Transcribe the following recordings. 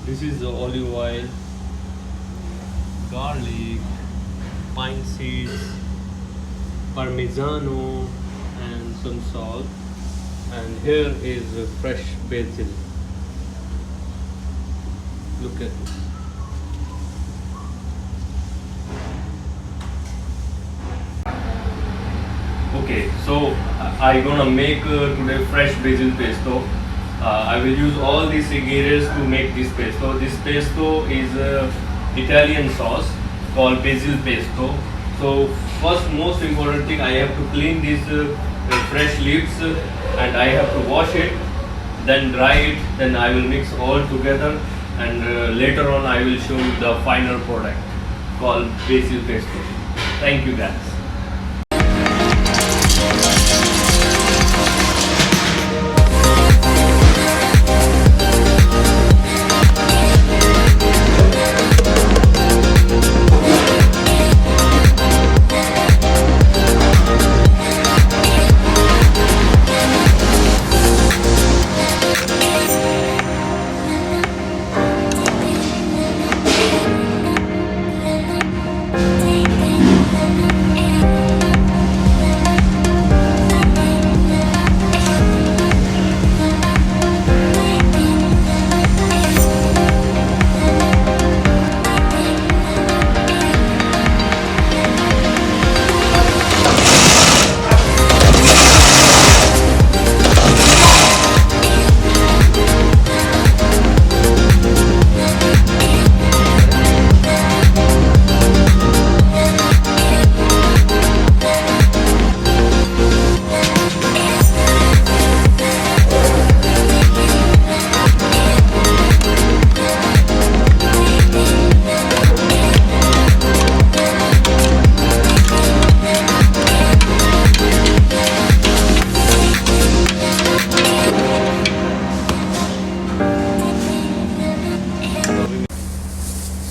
This is the olive oil, garlic, pine seeds, parmigiano, and some salt. And here is fresh basil. Look at this. Okay, so I gonna make today fresh basil pesto. I will use all these ingredients to make this pesto. This pesto is Italian sauce called basil pesto. So first, most important thing, I have to clean these fresh leaves and I have to wash it, then dry it, then I will mix all together, and later on I will show you the final product called basil pesto. Thank you guys.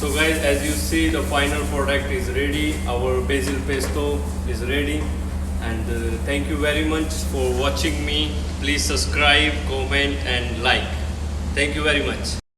So guys, as you see, the final product is ready. Our basil pesto is ready, and thank you very much for watching me. Please subscribe, comment and like. Thank you very much.